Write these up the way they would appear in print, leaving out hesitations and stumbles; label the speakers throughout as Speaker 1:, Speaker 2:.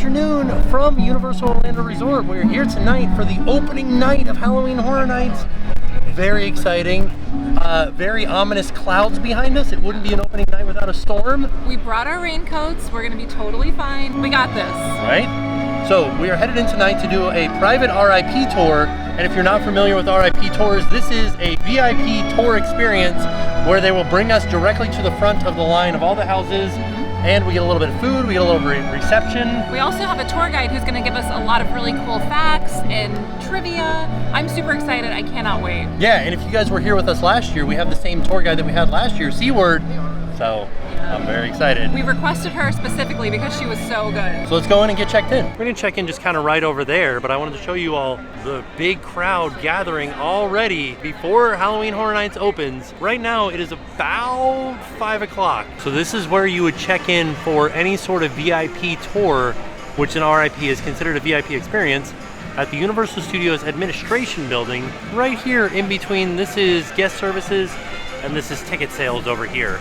Speaker 1: afternoon from Universal Orlando Resort. We're here tonight for the opening night of Halloween Horror Nights. Very exciting. Very ominous clouds behind us. It wouldn't be an opening night without a storm.
Speaker 2: We brought our raincoats. We're gonna be totally fine. We got this.
Speaker 1: Right? So we are headed in tonight to do a private RIP tour. And if you're not familiar with RIP tours, this is a VIP tour experience where they will bring us directly to the front of the line of all the houses. And we get a little bit of food, we get a little reception.
Speaker 2: We also have a tour guide who's gonna give us a lot of really cool facts and trivia. I'm super excited, I cannot wait.
Speaker 1: Yeah, and if you guys were here with us last year, we have the same tour guide that we had last year, C-Word. So I'm very excited.
Speaker 2: We requested her specifically because she was so good.
Speaker 1: So let's go in and get checked in. We're gonna check in just kind of right over there, but I wanted to show you all the big crowd gathering already before Halloween Horror Nights opens. Right now it is about 5 o'clock. So this is where you would check in for any sort of VIP tour, which an RIP is considered a VIP experience, at the Universal Studios Administration Building. Right here in between, this is guest services and this is ticket sales over here.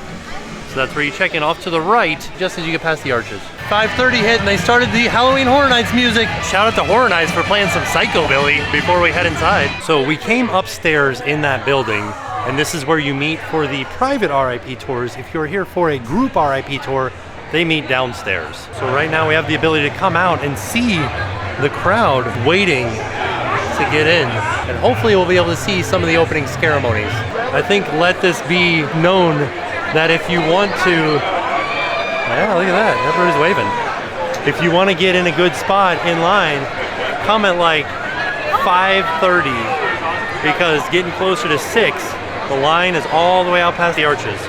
Speaker 1: So that's where you check in. Off to the right, just as you get past the arches. 5:30 hit and they started the Halloween Horror Nights music. Shout out to Horror Nights for playing some Psychobilly before we head inside. So we came upstairs in that building, and this is where you meet for the private RIP tours. If you're here for a group RIP tour, they meet downstairs. So right now we have the ability to come out and see the crowd waiting to get in. And hopefully we'll be able to see some of the opening ceremonies. I think let this be known that if you want to, yeah, look at that, everybody's waving. If you want to get in a good spot in line, come at like 5:30, because getting closer to 6, the line is all the way out past the arches.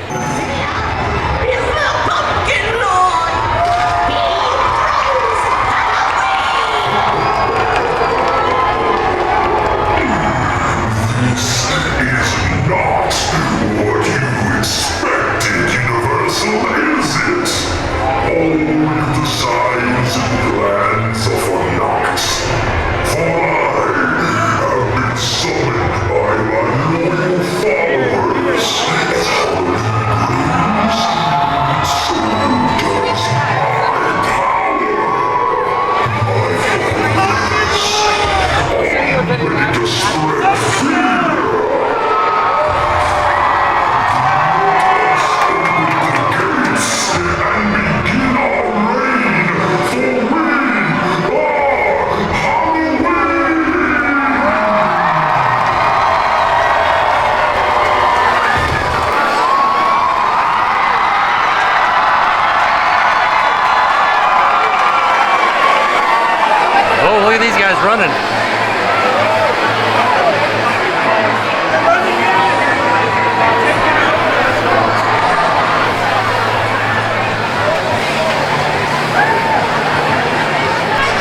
Speaker 1: Running.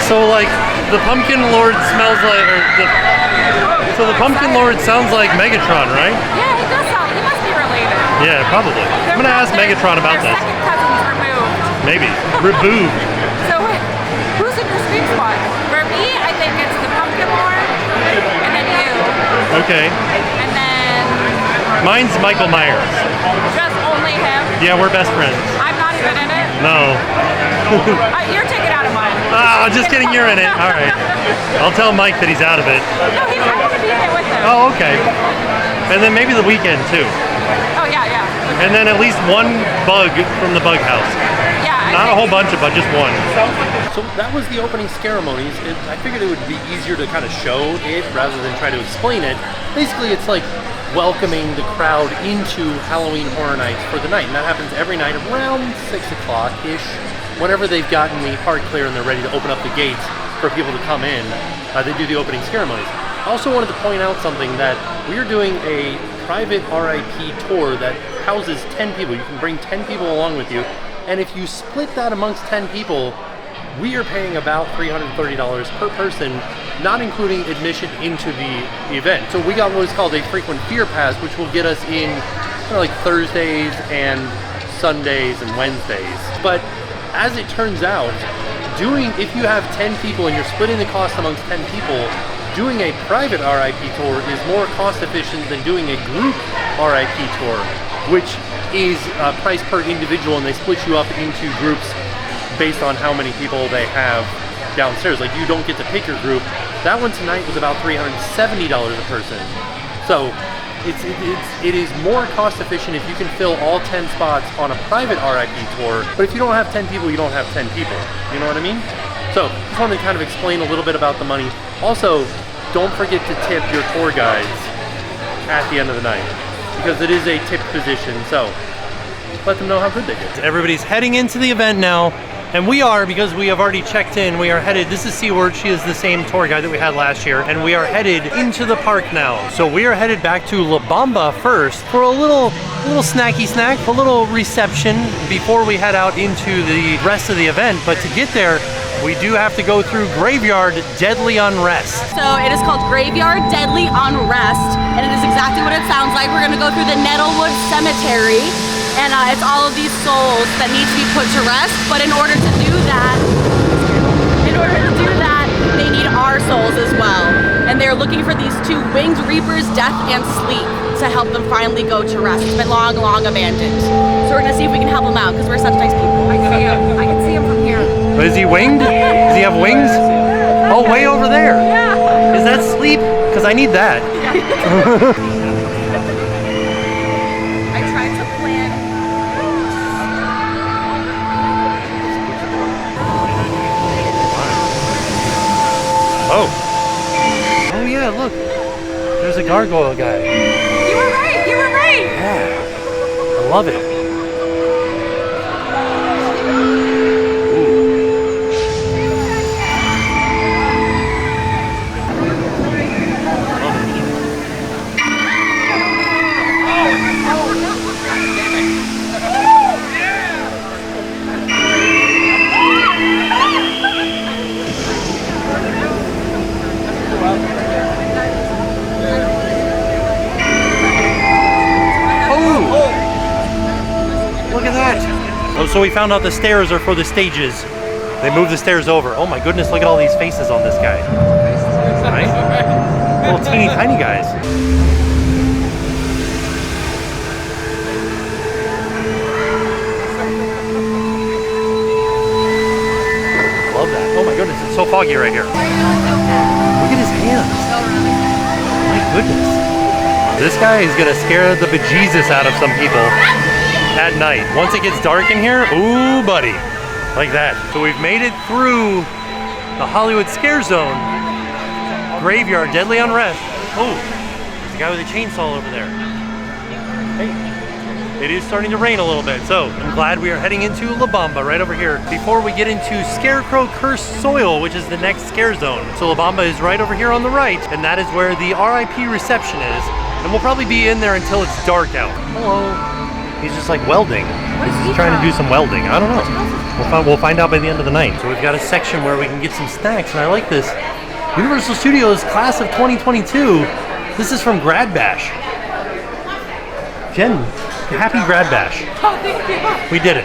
Speaker 1: So like the Pumpkin Lord smells like, so the Pumpkin Lord sounds like Megatron, right?
Speaker 2: Yeah, he does sound, he must be related.
Speaker 1: Yeah, probably. I'm gonna ask Megatron about that.
Speaker 2: Second cousin's removed.
Speaker 1: Maybe. Removed.
Speaker 2: So who's in your sweet spot? For me, I think it's the Pumpkin Lord, and then you.
Speaker 1: Okay.
Speaker 2: And then...
Speaker 1: Mine's Michael Myers.
Speaker 2: Just only him?
Speaker 1: Yeah, we're best friends.
Speaker 2: I'm not even in it?
Speaker 1: No.
Speaker 2: You're taken out of mine.
Speaker 1: Ah, just kidding, you're in it. All right. I'll tell Mike that he's out of it.
Speaker 2: No, I want to be in it with him.
Speaker 1: Oh, okay. And then maybe the Weeknd, too.
Speaker 2: Oh, yeah, yeah.
Speaker 1: And then at least one bug from the bug house.
Speaker 2: Yeah.
Speaker 1: Not a whole bunch of, but just one. So that was the opening ceremonies. I figured it would be easier to kind of show it rather than try to explain it. Basically, it's like welcoming the crowd into Halloween Horror Nights for the night. And that happens every night around 6 o'clock-ish. Whenever they've gotten the park clear and they're ready to open up the gates for people to come in, they do the opening ceremonies. I also wanted to point out something, that we are doing a private RIP tour that houses 10 people. You can bring 10 people along with you. And if you split that amongst 10 people, we are paying about $330 per person, not including admission into the event. So we got what is called a frequent fear pass, which will get us in kind of like Thursdays and Sundays and Wednesdays. But as it turns out, if you have 10 people and you're splitting the cost amongst 10 people, doing a private RIP tour is more cost efficient than doing a group RIP tour, which is priced per individual, and they split you up into groups based on how many people they have downstairs. Like, you don't get to pick your group. That one tonight was about $370 a person. So it is more cost efficient if you can fill all 10 spots on a private RIP tour. But if you don't have 10 people, you don't have 10 people. You know what I mean? So just wanted to kind of explain a little bit about the money. Also, don't forget to tip your tour guides at the end of the night, because it is a tipped position. So let them know how good they did. Everybody's heading into the event now. And we are, because we have already checked in, we are headed, this is Seaward, she is the same tour guide that we had last year, and we are headed into the park now. So we are headed back to La Bamba first for a little snacky snack, a little reception before we head out into the rest of the event. But to get there, we do have to go through Graveyard Deadly Unrest.
Speaker 3: So it is called Graveyard Deadly Unrest, and it is exactly what it sounds like. We're gonna go through the Nettlewood Cemetery. And it's all of these souls that need to be put to rest. But in order to do that, they need our souls as well. And they're looking for these two winged reapers, Death and Sleep, to help them finally go to rest. It's been long, long abandoned. So we're gonna see if we can help them out, because we're such nice people.
Speaker 2: I can see him from here.
Speaker 1: Is he winged? Does he have wings? Oh, way over there.
Speaker 2: Yeah.
Speaker 1: Is that Sleep? Because I need that. Oh. Oh yeah, look. There's a gargoyle guy.
Speaker 2: You were right. You were right.
Speaker 1: Yeah. I love it. So we found out the stairs are for the stages. They move the stairs over. Oh my goodness, look at all these faces on this guy. Right? Little teeny tiny guys. Love that. Oh my goodness, it's so foggy right here. Look at his hands. My goodness. This guy is gonna scare the bejesus out of some people at night. Once it gets dark in here, ooh buddy, like that. So we've made it through the Hollywood Scare Zone. Graveyard Deadly Unrest. Oh, there's a guy with a chainsaw over there. Hey, it is starting to rain a little bit, so I'm glad we are heading into La Bamba right over here before we get into Scarecrow Cursed Soil, which is the next scare zone. So La Bamba is right over here on the right, and that is where the RIP reception is, and we'll probably be in there until it's dark out. Hello. He's just like welding. He's trying to do some welding. I don't know. We'll find out by the end of the night. So we've got a section where we can get some snacks, and I like this. Universal Studios Class of 2022. This is from Grad Bash. Jen, happy Grad Bash.
Speaker 2: Oh, thank you.
Speaker 1: We did it.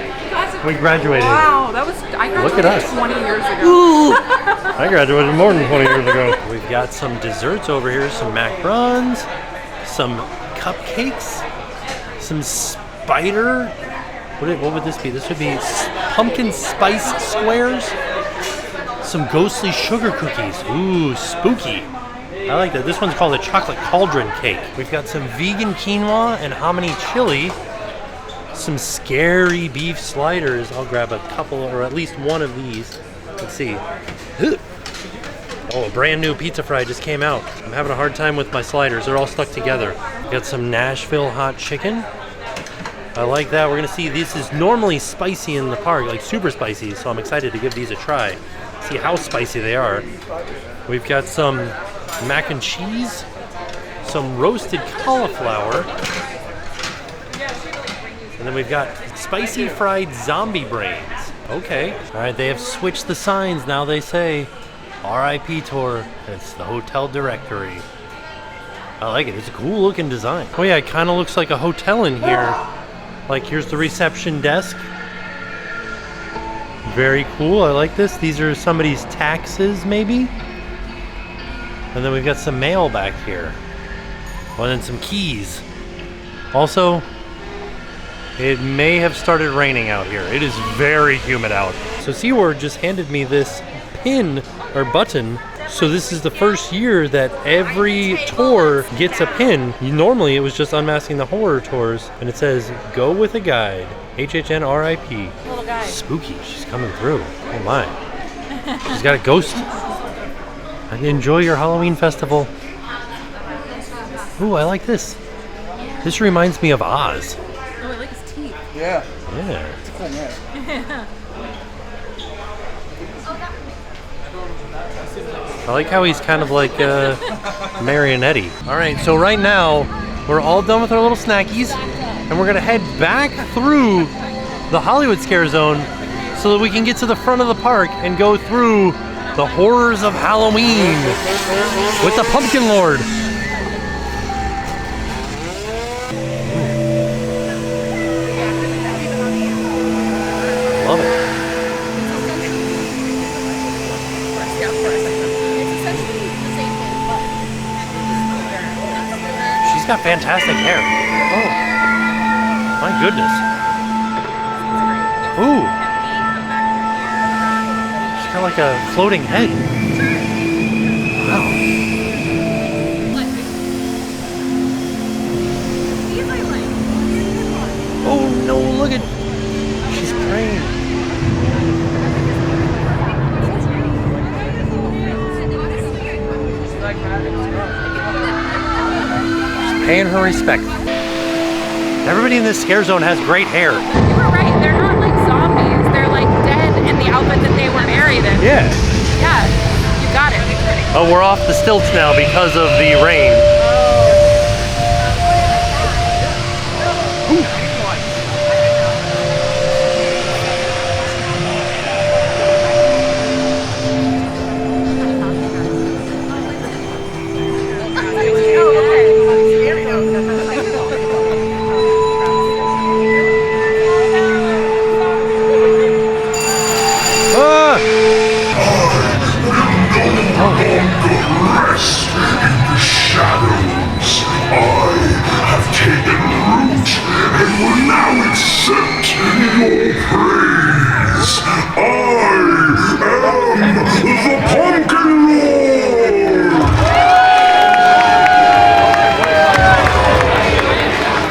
Speaker 1: We graduated.
Speaker 2: Wow, that was, I graduated
Speaker 1: Look at us.
Speaker 2: 20 years ago.
Speaker 1: Ooh. I graduated more than 20 years ago. We've got some desserts over here, some macarons, some cupcakes, some spider. What would this be? This would be pumpkin spice squares. Some ghostly sugar cookies. Ooh, spooky. I like that. This one's called a chocolate cauldron cake. We've got some vegan quinoa and hominy chili. Some scary beef sliders. I'll grab a couple, or at least one of these. Let's see. Oh, a brand new pizza fry just came out. I'm having a hard time with my sliders. They're all stuck together. Got some Nashville hot chicken. I like that. We're gonna see, this is normally spicy in the park, like super spicy, so I'm excited to give these a try. See how spicy they are. We've got some mac and cheese, some roasted cauliflower, and then we've got spicy fried zombie brains. Okay. All right, they have switched the signs. Now they say RIP tour. It's the hotel directory. I like it. It's a cool looking design. Oh yeah, it kind of looks like a hotel in here. Like, here's the reception desk. Very cool. I like this. These are somebody's taxes, maybe. And then we've got some mail back here. Oh, and then some keys. Also, It may have started raining out here. It is very humid out. So SeaWorld just handed me this pin or button. So this is the first year that every tour gets a pin. Normally it was just Unmasking the Horror tours, and it says, go with a guide. HHNRIP.
Speaker 2: Little guy.
Speaker 1: Spooky, she's coming through. Oh my. She's got a ghost. Enjoy your Halloween festival. Ooh, I like this. This reminds me of Oz.
Speaker 2: Oh, I like his teeth.
Speaker 4: Yeah.
Speaker 1: Yeah.
Speaker 4: It's a cool man.
Speaker 1: I like how he's kind of like a marionette. All right, so right now we're all done with our little snackies, and we're gonna head back through the Hollywood Scare Zone so that we can get to the front of the park and go through the horrors of Halloween with the Pumpkin Lord. Love it. She's got fantastic hair. Oh, my goodness. Ooh. She's got like a floating head. Wow. Oh no, look at, she's praying. Paying her respect. Everybody in this scare zone has great hair.
Speaker 2: You were right. They're not like zombies. They're like dead in the outfit that they were buried in.
Speaker 1: Yeah.
Speaker 2: Yeah. You got it.
Speaker 1: Oh, we're off the stilts now because of the rain.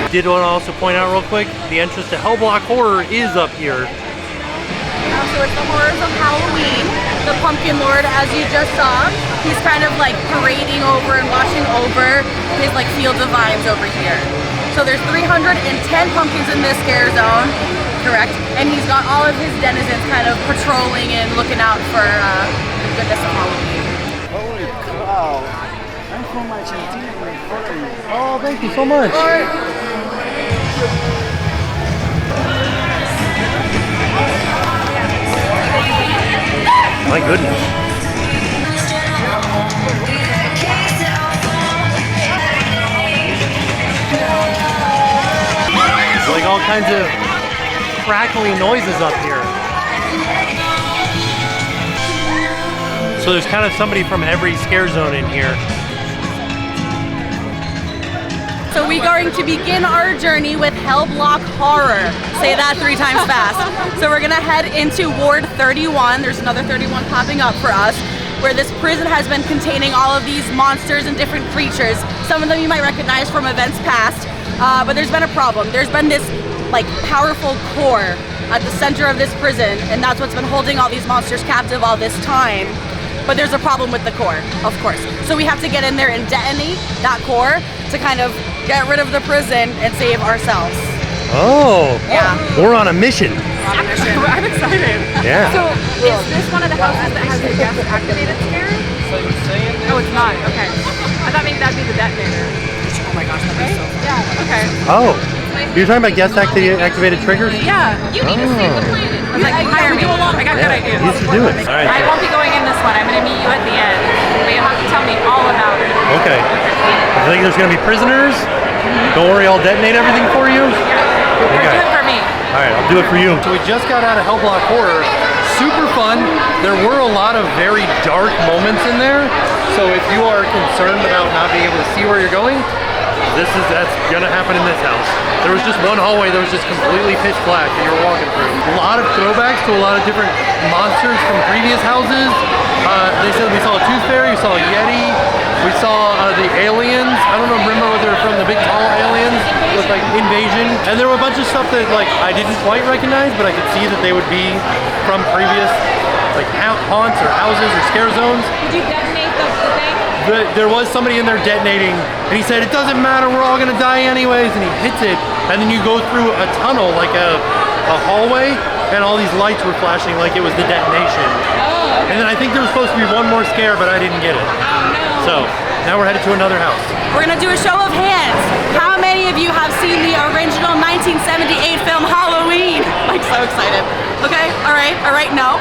Speaker 1: Did want to also point out real quick, the entrance to Hellblock Horror is up here.
Speaker 3: So it's the horrors of Halloween. The Pumpkin Lord, as you just saw, he's kind of like parading over and watching over his like fields of vines over here. So there's 310 pumpkins in this scare zone, correct? And he's got all of his denizens kind of patrolling and looking out for the goodness of Halloween.
Speaker 4: Holy cow. I'm from Argentina.
Speaker 1: Oh, thank you so much. My goodness. There's like all kinds of crackly noises up here. So there's kind of somebody from every scare zone in here.
Speaker 3: So we're going to begin our journey with Hellblock Horror. Say that 3 times fast. So we're gonna head into Ward 31. There's another 31 popping up for us, where this prison has been containing all of these monsters and different creatures. Some of them you might recognize from events past, but there's been a problem. There's been this like powerful core at the center of this prison, and that's what's been holding all these monsters captive all this time. But there's a problem with the core, of course. So we have to get in there and detonate that core to kind of get rid of the prison and save ourselves.
Speaker 1: Oh,
Speaker 3: Yeah.
Speaker 1: We're on a mission.
Speaker 2: I'm excited.
Speaker 1: Yeah.
Speaker 2: So is this one of the houses that has a guest activated scare? Oh, it's not. Okay. I thought maybe that'd be the detonator.
Speaker 3: Oh my gosh, that'd be so fun.
Speaker 2: Yeah. Okay.
Speaker 1: Oh, you're talking about guest activated triggers?
Speaker 2: Yeah. You need to save the planet. I'm like, hire me. I got good ideas.
Speaker 1: You should do it. All right.
Speaker 2: I won't be going in this one. I'm going to meet you at the end. But you'll have to tell me all about it.
Speaker 1: Okay. I think there's going to be prisoners. Don't worry, I'll detonate everything for you.
Speaker 2: Or do it for me.
Speaker 1: All right, I'll do it for you. So we just got out of Hellblock Horror. Super fun. There were a lot of very dark moments in there. So if you are concerned about not being able to see where you're going, That's gonna happen in this house. There was just one hallway that was just completely pitch black that you were walking through. A lot of throwbacks to a lot of different monsters from previous houses. They said we saw a tooth fairy, we saw a yeti, we saw the aliens. I don't remember whether they're from the big tall aliens with like invasion. And there were a bunch of stuff that like I didn't quite recognize, but I could see that they would be from previous like haunts or houses or scare zones.
Speaker 2: Did you detonate the thing?
Speaker 1: There was somebody in there detonating, and he said, "It doesn't matter, we're all gonna die anyways," and he hits it, and then you go through a tunnel, like a hallway, and all these lights were flashing like it was the detonation.
Speaker 2: Oh, okay.
Speaker 1: And then I think there was supposed to be one more scare, but I didn't get it.
Speaker 2: Oh, no.
Speaker 1: So, now we're headed to another house.
Speaker 3: We're gonna do a show of hands. How many of you have seen the original 1978 film Halloween? Like, so excited. Okay, all right, no.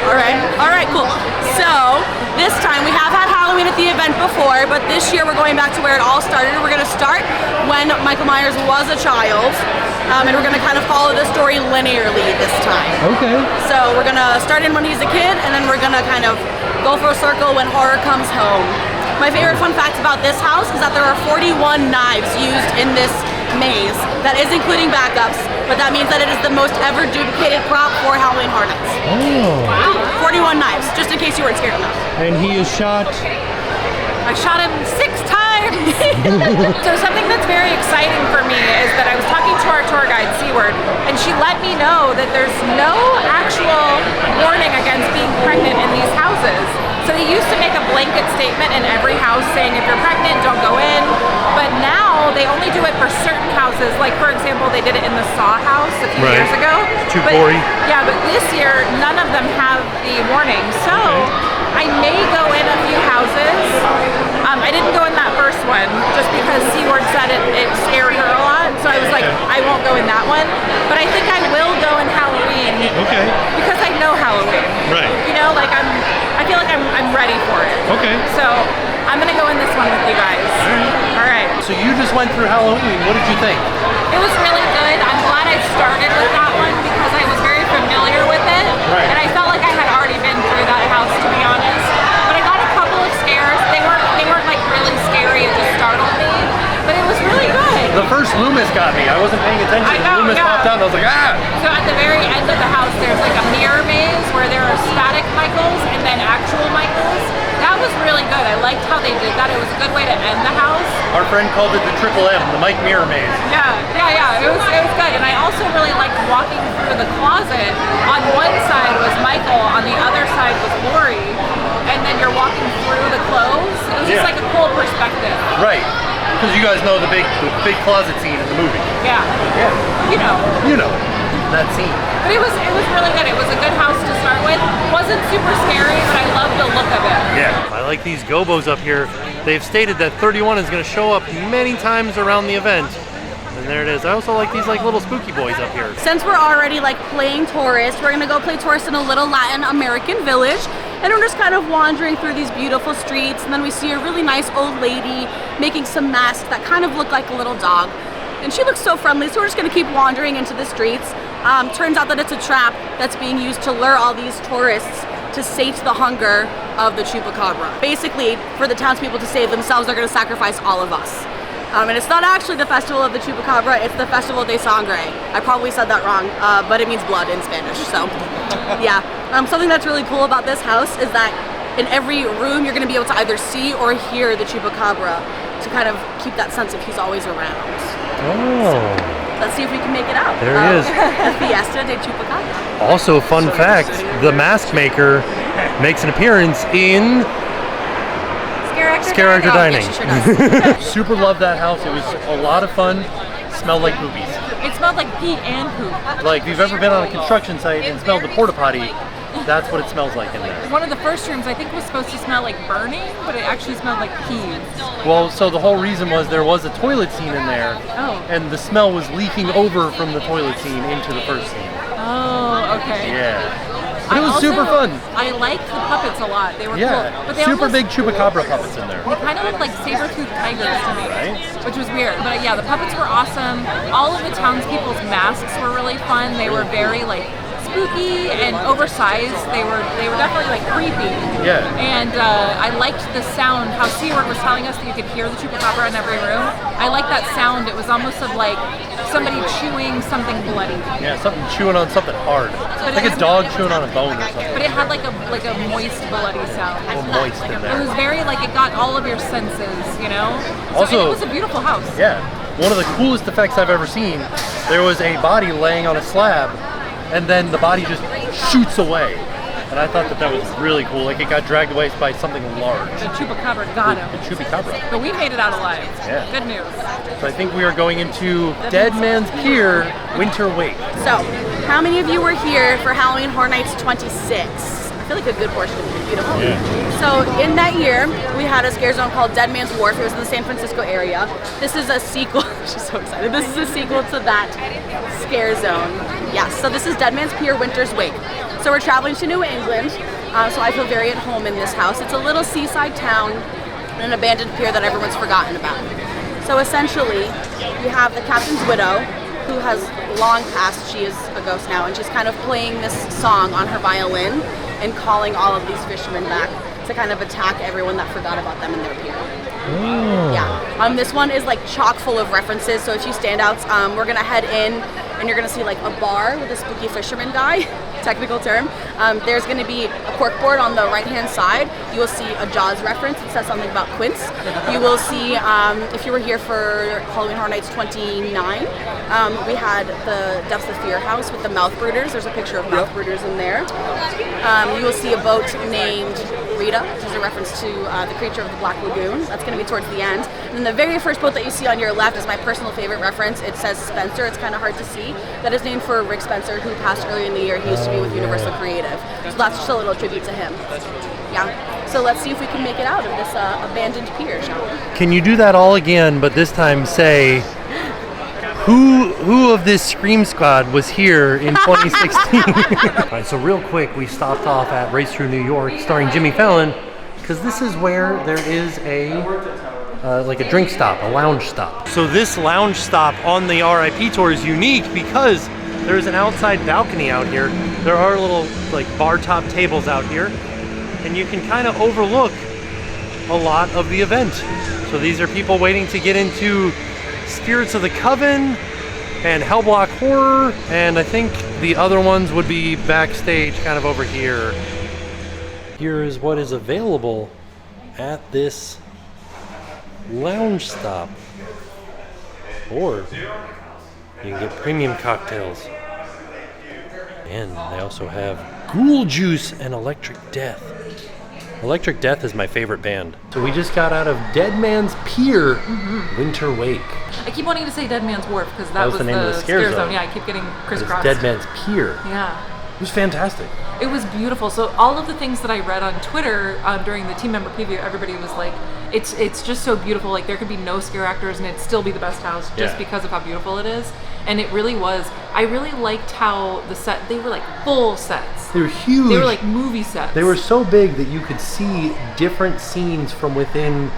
Speaker 3: All right, cool. So, this time we have had Halloween at the event before, but this year we're going back to where it all started. We're gonna start when Michael Myers was a child, and we're gonna kind of follow the story linearly this time.
Speaker 1: Okay.
Speaker 3: So we're gonna start in when he's a kid, and then we're gonna kind of go for a circle when horror comes home. My favorite fun fact about this house is that there are 41 knives used in this maze. That is including backups, but that means that it is the most ever duplicated prop for Halloween Horror Nights.
Speaker 1: Oh.
Speaker 3: 41 knives, just in case you weren't scared enough.
Speaker 1: And he is shot.
Speaker 2: I shot him 6 times. So something that's very exciting for me is that I was talking to our tour guide, Seaward, and she let me know that there's no actual warning against being pregnant in these houses. So they used to make a blanket statement in every house saying if you're pregnant, don't go in. But now they only do it for certain houses. Like for example, they did it in the Saw house a few years ago.
Speaker 1: Too gory.
Speaker 2: Yeah, but this year none of them have the warning. So I may go in a few houses. I didn't go in that first one just because Seaward said it scared her a lot. So I was like, I won't go in that one. But I think I will go in Halloween.
Speaker 1: Okay.
Speaker 2: Because I know Halloween.
Speaker 1: Right.
Speaker 2: You know, like I feel like I'm ready for it.
Speaker 1: Okay.
Speaker 2: So I'm gonna go in this one with you guys. All right.
Speaker 1: So you just went through Halloween. What did you think?
Speaker 2: It was really good. I'm glad I started with that one because I was very familiar with it.
Speaker 1: Right.
Speaker 2: And I felt like I had already been through that house, to be honest. But I got a couple of scares. They weren't like really scary. It just startled me. But it was really good.
Speaker 1: The first Loomis got me. I wasn't paying attention.
Speaker 2: I know,
Speaker 1: Loomis
Speaker 2: yeah.
Speaker 1: popped out and I was like, ah!
Speaker 2: So at the very end of the house, there's like a mirror maze where there are static Michaels and then actual Michaels. That was really good. I liked how they did that. It was a good way to end the house.
Speaker 1: Our friend called it the Triple M, the Mike Mirror Maze.
Speaker 2: Yeah. It was good. And I also really liked walking through the closet. On one side was Michael, on the other side was Lori. And then you're walking through the clothes. It was just like a cool perspective.
Speaker 1: Right. Because you guys know the big closet scene in the movie.
Speaker 2: Yeah. You know.
Speaker 1: That scene.
Speaker 2: But it was really good. It was a good house to start with. Wasn't super scary, but I loved the look of it.
Speaker 1: Yeah. I like these gobos up here. They've stated that 31 is going to show up many times around the event. And there it is. I also like these like little spooky boys up here.
Speaker 3: Since we're already like playing tourists, we're gonna go play tourists in a little Latin American village. And we're just kind of wandering through these beautiful streets. And then we see a really nice old lady making some masks that kind of look like a little dog. And she looks so friendly, so we're just gonna keep wandering into the streets. Turns out that it's a trap that's being used to lure all these tourists to sate the hunger of the Chupacabra. Basically, for the townspeople to save themselves, they're gonna sacrifice all of us. And it's not actually the festival of the Chupacabra, it's the Festival de Sangre. I probably said that wrong, but it means blood in Spanish, so yeah. Something that's really cool about this house is that in every room you're gonna be able to either see or hear the Chupacabra to kind of keep that sense of he's always around.
Speaker 1: Oh.
Speaker 3: Let's see if we can make it out.
Speaker 1: There he is.
Speaker 3: The Fiesta de Chupacabras.
Speaker 1: Also, fun fact, the mask maker makes an appearance in Scare Actor Dining.
Speaker 3: Oh, yes, she sure does.
Speaker 1: Super loved that house. It was a lot of fun. Smelled like boobies.
Speaker 2: It smelled like pee and poop.
Speaker 1: Like if you've ever been on a construction site and smelled the porta potty, that's what it smells like in there.
Speaker 2: One of the first rooms I think was supposed to smell like burning, but it actually smelled like pee.
Speaker 1: Well, so the whole reason was there was a toilet scene in there, and the smell was leaking over from the toilet scene into the first scene.
Speaker 2: Oh, okay.
Speaker 1: Yeah. But it was super fun.
Speaker 2: I liked the puppets a lot. They were cool. But they
Speaker 1: super big Chupacabra puppets in there.
Speaker 2: They kind of looked like saber-toothed tigers to me,
Speaker 1: right?
Speaker 2: Which was weird. But yeah, the puppets were awesome. All of the townspeople's masks were really fun. They were very like spooky and oversized. They were definitely like creepy.
Speaker 1: Yeah.
Speaker 2: And I liked the sound. How Seaward was telling us that you could hear the chupacabra in every room. I liked that sound. It was almost of like somebody chewing something bloody.
Speaker 1: Yeah, something chewing on something hard. Like a dog chewing on a bone or something.
Speaker 2: But it had like a moist, bloody sound.
Speaker 1: A little moist in
Speaker 2: It
Speaker 1: there.
Speaker 2: was very like it got all of your senses, you know.
Speaker 1: Also,
Speaker 2: and it was a beautiful house.
Speaker 1: Yeah. One of the coolest effects I've ever seen. There was a body laying on a slab, and then the body just shoots away. And I thought that was really cool. Like it got dragged away by something large.
Speaker 2: The chupacabra got him.
Speaker 1: The chupacabra.
Speaker 2: But we made it out alive.
Speaker 1: Yeah.
Speaker 2: Good news.
Speaker 1: So I think we are going into Dead Man's Pier Winter Wake.
Speaker 3: So, how many of you were here for Halloween Horror Nights 26? I feel like a good portion of you. Beautiful.
Speaker 1: Yeah.
Speaker 3: So, in that year, we had a scare zone called Dead Man's Wharf. It was in the San Francisco area. This is a sequel. She's so excited. This is a sequel to that scare zone. Yes. So this is Dead Man's Pier Winter's Wake. So we're traveling to New England. So I feel very at home in this house. It's a little seaside town, an abandoned pier that everyone's forgotten about. So essentially, you have the captain's widow, who has long passed. She is a ghost now, and she's kind of playing this song on her violin and calling all of these fishermen back to kind of attack everyone that forgot about them in their pier. Yeah. This one is like chock full of references. So if you stand out, we're gonna head in, and you're gonna see like a bar with a spooky fisherman guy, technical term. There's gonna be a corkboard on the right-hand side. You will see a Jaws reference. It says something about quince. You will see, if you were here for Halloween Horror Nights 29, we had the Depths of Fear house with the mouth brooders. There's a picture of mouth brooders in there. You will see a boat named Rita, which is a reference to the creature of the Black Lagoon. That's going to be towards the end. And then the very first boat that you see on your left is my personal favorite reference. It says Spencer. It's kind of hard to see. That is named for Rick Spencer, who passed earlier in the year. He used to be with Universal Creative. So that's just a little tribute to him. Yeah. So let's see if we can make it out of this abandoned pier, shall we?
Speaker 1: Can you do that all again, but this time say, who of this Scream Squad was here in 2016? All right, so real quick, we stopped off at Race Through New York, starring Jimmy Fallon, because this is where there is like a drink stop, a lounge stop. So this lounge stop on the RIP tour is unique because there's an outside balcony out here. There are little like bar top tables out here, and you can kind of overlook a lot of the event. So these are people waiting to get into Spirits of the Coven and Hellblock Horror, and I think the other ones would be backstage kind of over here. Here is what is available at this lounge stop. Or you can get premium cocktails. And they also have Ghoul Juice and Electric Death. Electric Death is my favorite band. So we just got out of Dead Man's Pier Winter Wake.
Speaker 2: I keep wanting to say Dead Man's Wharf because that was
Speaker 1: the name of the scare zone.
Speaker 2: Yeah, I keep getting
Speaker 1: It's
Speaker 2: crisscrossed.
Speaker 1: Dead Man's Pier.
Speaker 2: Yeah.
Speaker 1: It was fantastic.
Speaker 2: It was beautiful. So all of the things that I read on Twitter during the team member preview, everybody was like, it's just so beautiful. Like there could be no scare actors and it'd still be the best house just because of how beautiful it is. And it really was. I really liked how the set, they were like full sets.
Speaker 1: They were huge.
Speaker 2: They were like movie sets.
Speaker 1: They were so big that you could see different scenes from within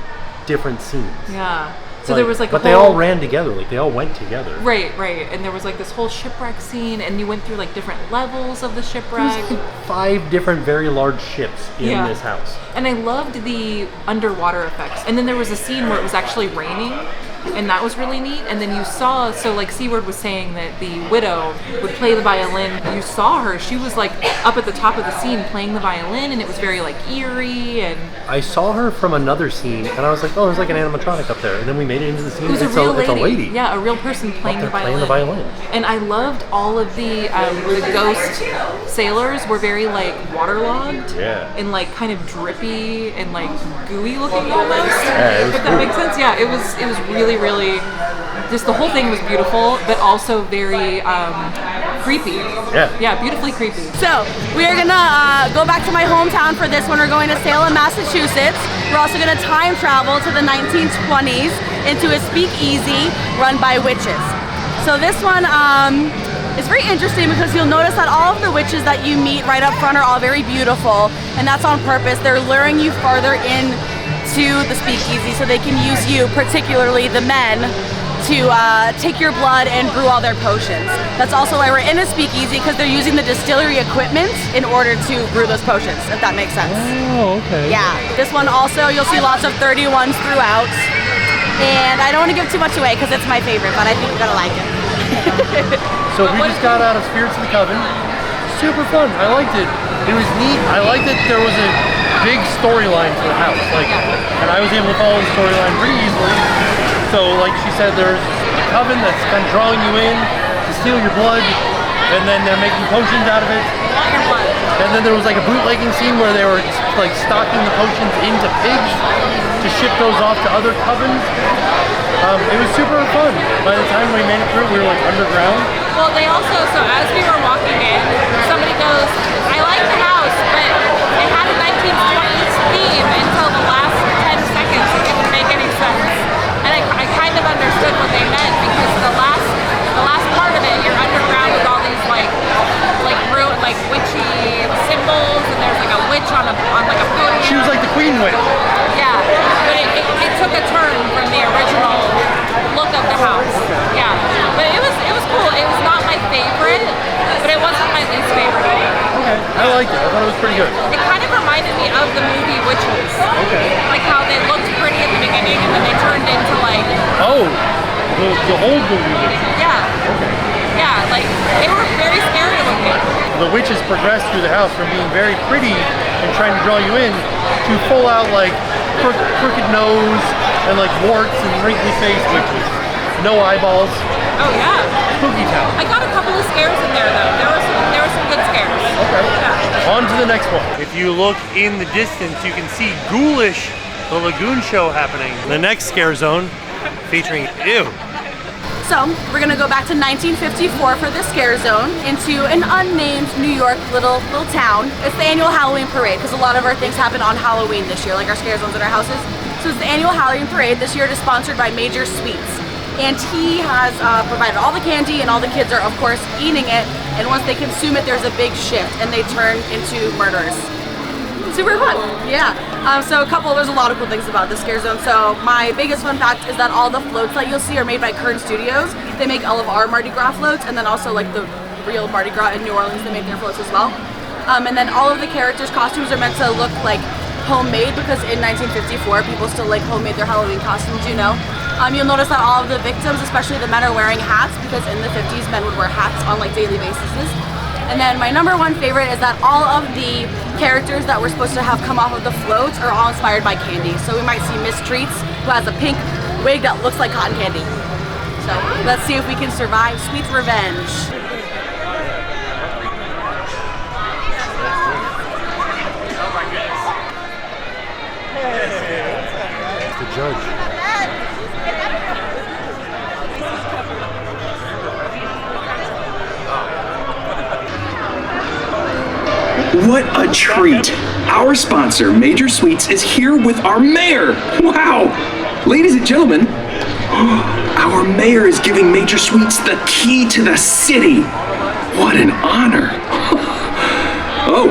Speaker 1: different scenes.
Speaker 2: Yeah. So there was like
Speaker 1: but they all ran together, like they all went together.
Speaker 2: Right. And there was like this whole shipwreck scene, and you went through like different levels of the shipwreck.
Speaker 1: There's like 5 different very large ships in this house.
Speaker 2: And I loved the underwater effects. And then there was a scene where it was actually raining, and that was really neat. And then you saw, so like Seaward was saying that the widow would play the violin. You saw her, she was like up at the top of the scene playing the violin, and it was very like eerie. And
Speaker 1: I saw her from another scene, and I was like, oh, there's like an animatronic up there. And then we made it into the scene.
Speaker 2: It was
Speaker 1: it's
Speaker 2: a real lady.
Speaker 1: It's a lady.
Speaker 2: Yeah, a real person playing the violin.
Speaker 1: Playing the violin.
Speaker 2: And I loved all of the ghost sailors were very like waterlogged.
Speaker 1: Yeah.
Speaker 2: And like kind of drippy and like gooey looking almost.
Speaker 1: Yeah, it was
Speaker 2: if that makes sense. Yeah, it was really, just the whole thing was beautiful, but also very creepy. Yeah, beautifully creepy.
Speaker 3: So, we are gonna go back to my hometown for this one. We're going to Salem, Massachusetts. We're also gonna time travel to the 1920s into a speakeasy run by witches. So this one is very interesting because you'll notice that all of the witches that you meet right up front are all very beautiful, and that's on purpose. They're luring you farther in to the speakeasy so they can use you, particularly the men, to take your blood and brew all their potions. That's also why we're in a speakeasy, because they're using the distillery equipment in order to brew those potions, if that makes sense.
Speaker 1: Oh, okay.
Speaker 3: Yeah, this one also, you'll see lots of 31s throughout. And I don't want to give too much away because it's my favorite, but I think you're gonna like it.
Speaker 1: So we just got out of Spirits of the Coven. Super fun. I liked it. It was neat. I liked that there was a big storyline to the house. And I was able to follow the storyline pretty easily. So like she said, there's a coven that's kind of drawing you in to steal your blood, and then they're making potions out of it. And then there was like a bootlegging scene where they were like stocking the potions into pigs to ship those off to other covens. It was super fun. By the time we made it through, we were like underground.
Speaker 2: Well, they also, so as we were walking in, somebody goes, I like the house, but it had a 1920s theme until the last 10 seconds. It didn't make any sense. And I kind of understood what they meant, because the last part of it, you're underground with all these like witchy symbols, and there's like a witch on like a podium.
Speaker 1: She was like the queen witch.
Speaker 2: Yeah, but it took a turn from the original look of the house. Yeah, but it was cool. It was not my favorite, but it wasn't my least favorite either.
Speaker 1: Okay, I liked it. I thought it was pretty good.
Speaker 2: It kind of reminded me of the movie Witches.
Speaker 1: Okay.
Speaker 2: Like how they looked pretty at the beginning and then they turned into like...
Speaker 1: Oh, the old movie witches.
Speaker 2: Yeah.
Speaker 1: Okay.
Speaker 2: Yeah, like they were very scary looking.
Speaker 1: The witches progressed through the house from being very pretty and trying to draw you in to full out like crooked nose and like warts and wrinkly face witches. No eyeballs.
Speaker 2: Oh yeah.
Speaker 1: Spooky town.
Speaker 2: I got a couple of scares in there though. There were some good scares.
Speaker 1: Okay.
Speaker 2: Yeah.
Speaker 1: On to the next one. If you look in the distance, you can see Ghoulish, the Lagoon show happening. The next scare zone featuring ew.
Speaker 3: So we're gonna go back to 1954 for the scare zone, into an unnamed New York little town. It's the annual Halloween parade, because a lot of our things happen on Halloween this year, like our scare zones in our houses. So it's the annual Halloween parade. This year it is sponsored by Major Sweets. And he has provided all the candy, and all the kids are of course eating it. And once they consume it, there's a big shift and they turn into murderers. Super fun, yeah. So there's a lot of cool things about the scare zone. So my biggest fun fact is that all the floats that you'll see are made by Kern Studios. They make all of our Mardi Gras floats, and then also like the real Mardi Gras in New Orleans, they make their floats as well. And then all of the characters' costumes are meant to look like homemade, because in 1954 people still like homemade their Halloween costumes, you know. You'll notice that all of the victims, especially the men, are wearing hats, because in the 50s men would wear hats on like daily basis. And then my number one favorite is that all of the characters that we're supposed to have come off of the floats are all inspired by candy. So we might see Miss Treats, who has a pink wig that looks like cotton candy. So let's see if we can survive Sweet's revenge.
Speaker 1: It's the judge.
Speaker 5: What a treat! Our sponsor, Major Sweets, is here with our mayor! Wow! Ladies and gentlemen, our mayor is giving Major Sweets the key to the city! What an honor! Oh,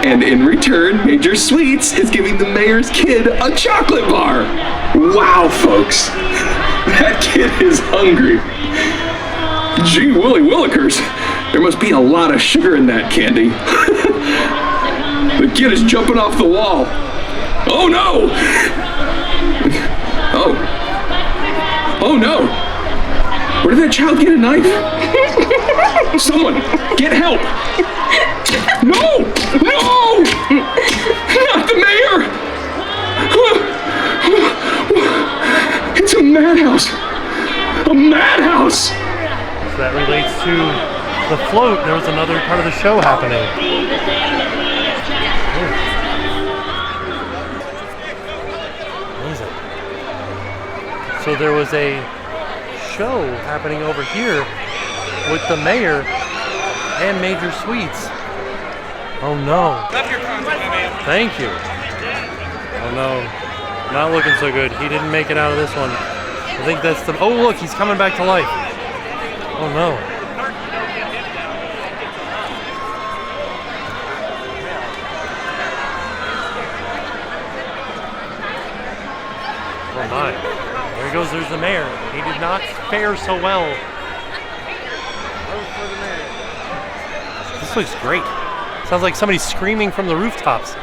Speaker 5: and in return, Major Sweets is giving the mayor's kid a chocolate bar! Wow, folks! That kid is hungry! Gee Willy Willikers! There must be a lot of sugar in that candy. The kid is jumping off the wall. Oh no! Oh no! Where did that child get a knife? Someone, get help! No! No! Not the mayor! It's a madhouse! A madhouse!
Speaker 1: So that relates to the float. There was another part of the show happening. Amazing. So there was a show happening over here with the mayor and Major Sweets. Oh no. Thank you. Oh no. Not looking so good. He didn't make it out of this one. I think that's the... Oh look, he's coming back to life. Oh no. Oh my. There he goes, there's the mayor. He did not fare so well. This looks great. Sounds like somebody screaming from the rooftops.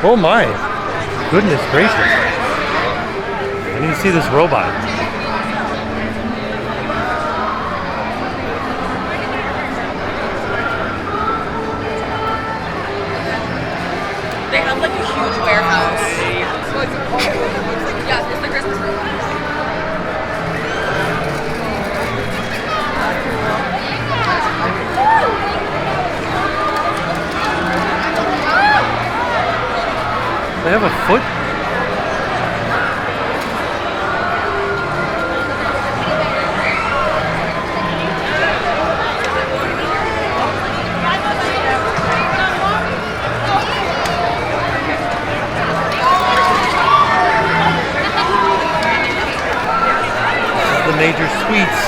Speaker 1: Oh my, goodness gracious. I need to see this robot.
Speaker 3: They have like a huge warehouse. Yeah, it's the Christmas robot.
Speaker 1: They have a foot? The major suites.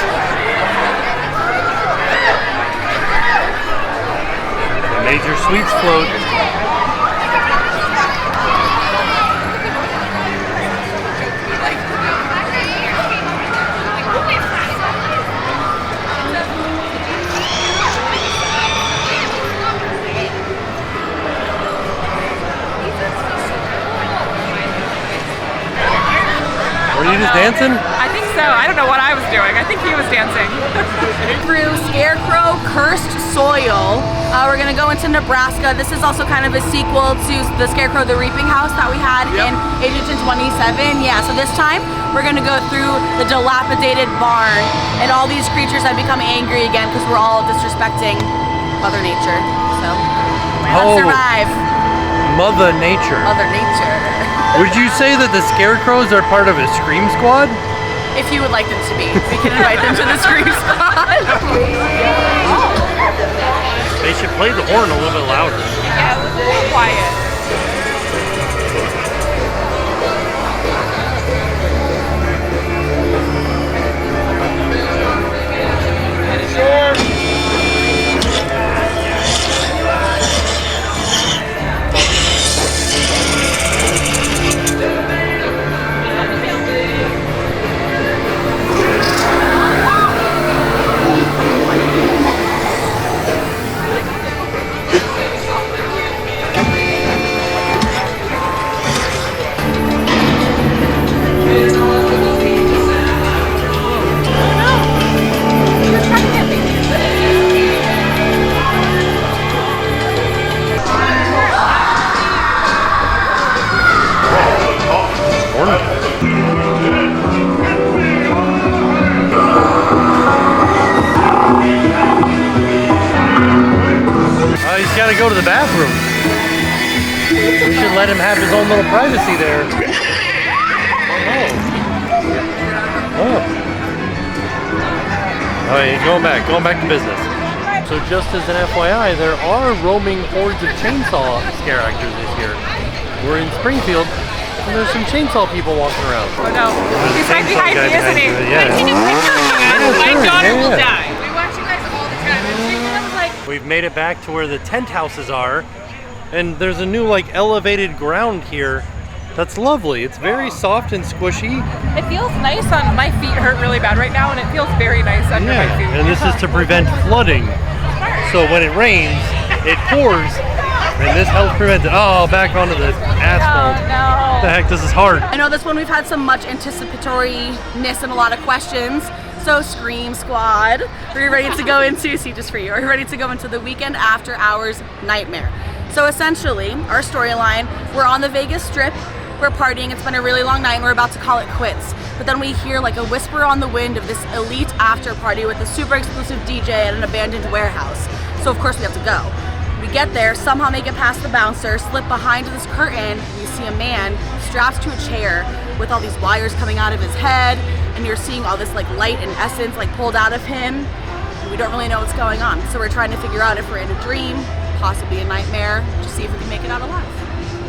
Speaker 1: The major suites float. Were you just dancing?
Speaker 2: I think so. I don't know what I was doing. I think he was dancing.
Speaker 3: Through Scarecrow Cursed Soil, we're gonna go into Nebraska. This is also kind of a sequel to the Scarecrow the Reaping House that we had in Agent 27. Yeah, so this time we're gonna go through the dilapidated barn, and all these creatures have become angry again because we're all disrespecting Mother Nature. So let's survive.
Speaker 1: Mother Nature.
Speaker 3: Mother Nature.
Speaker 1: Would you say that the Scarecrows are part of a Scream Squad?
Speaker 3: If you would like them to be, we can invite them to the Scream Squad.
Speaker 1: They should play the horn a little bit louder.
Speaker 2: Yeah, it was a little quiet.
Speaker 1: He's got to go to the bathroom. We should let him have his own little privacy there. Oh. Oh, he's going back to business. So just as an FYI, there are roaming hordes of chainsaw scare actors this year. We're in Springfield, and there's some chainsaw people walking around.
Speaker 2: Oh no, he's right behind me, isn't he?
Speaker 1: Yeah.
Speaker 2: My daughter will
Speaker 1: Yeah.
Speaker 2: die. We watch you guys all the time. And was like,
Speaker 1: We've made it back to where the tent houses are, and there's a new like elevated ground here. That's lovely. It's very soft and squishy.
Speaker 2: it feels nice on my feet. Hurt really bad right now, and it feels very nice under my feet.
Speaker 1: And this is to prevent flooding. So when it rains, it pours, and this helps prevent it. Oh, back onto the asphalt.
Speaker 2: Oh no.
Speaker 1: What the heck, this is hard.
Speaker 3: I know this one we've had some much anticipatoriness and a lot of questions. So Scream Squad, are you ready to go into, see just for you, are you ready to go into the Weekend After Hours Nightmare? So essentially, our storyline, we're on the Vegas Strip. we're partying, it's been a really long night, and we're about to call it quits. But then we hear like a whisper on the wind of this elite after party with a super exclusive DJ at an abandoned warehouse. So of course we have to go. We get there, somehow make it past the bouncer, slip behind this curtain, and you see a man strapped to a chair with all these wires coming out of his head, and you're seeing all this like light and essence like pulled out of him. And we don't really know what's going on. So we're trying to figure out if we're in a dream, possibly a nightmare, to see if we can make it out alive.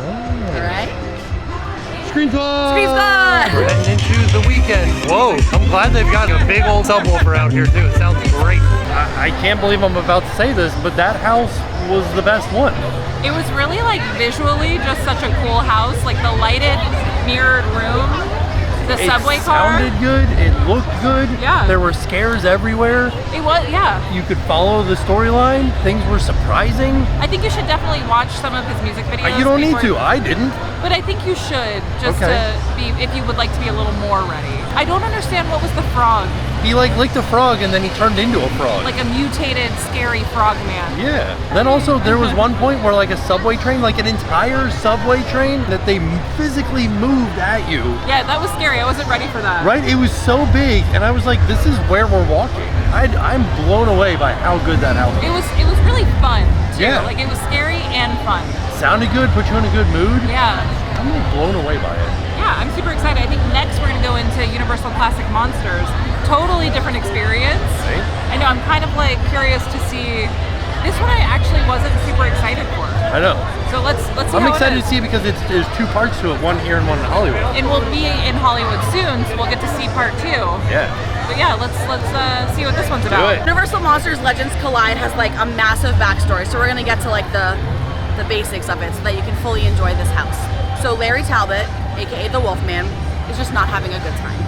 Speaker 1: Oh.
Speaker 3: All right?
Speaker 1: Screen Squad!
Speaker 3: Screen Squad!
Speaker 1: We're heading into the weekend. Whoa, I'm glad they've got a big old subwoofer out here too. It sounds great. I can't believe I'm about to say this, but that house was the best one.
Speaker 2: It was really like visually just such a cool house, like the lighted mirrored room, the subway car.
Speaker 1: It sounded good, it looked good.
Speaker 2: Yeah.
Speaker 1: There were scares everywhere.
Speaker 2: It was, yeah.
Speaker 1: You could follow the storyline. Things were surprising.
Speaker 2: I think you should definitely watch some of his music videos.
Speaker 1: You don't need
Speaker 2: before-
Speaker 1: to, I didn't.
Speaker 2: But I think you should, just to be, if you would like to be a little more ready. I don't understand what was the frog.
Speaker 1: He like licked a frog and then he turned into a frog.
Speaker 2: Like a mutated, scary frog man.
Speaker 1: Yeah. Then also there was one point where like a subway train, like an entire subway train that they physically moved at you.
Speaker 2: Yeah, that was scary. I wasn't ready for that.
Speaker 1: Right? It was so big and I was like, this is where we're walking. I'm blown away by how good that house was.
Speaker 2: It was really fun too.
Speaker 1: Yeah.
Speaker 2: Like it was scary and fun.
Speaker 1: Sounded good, put you in a good mood.
Speaker 2: Yeah.
Speaker 1: I'm really blown away by it.
Speaker 2: Yeah, I'm super excited. I think next we're gonna go into Universal Classic Monsters. Totally different experience.
Speaker 1: Right?
Speaker 2: I know, I'm kind of like curious to see. This one I actually wasn't super excited for.
Speaker 1: I know.
Speaker 2: So let's see
Speaker 1: I'm
Speaker 2: how
Speaker 1: excited
Speaker 2: it
Speaker 1: to
Speaker 2: is.
Speaker 1: see it because there's two parts to it, one here and one in Hollywood.
Speaker 2: And we'll be in Hollywood soon, so we'll get to see part 2.
Speaker 1: Yeah.
Speaker 2: But yeah, let's see what this one's
Speaker 1: Do
Speaker 2: about.
Speaker 1: it.
Speaker 3: Universal Monsters Legends Collide has like a massive backstory, so we're gonna get to like the basics of it so that you can fully enjoy this house. So Larry Talbot, aka the Wolfman, is just not having a good time.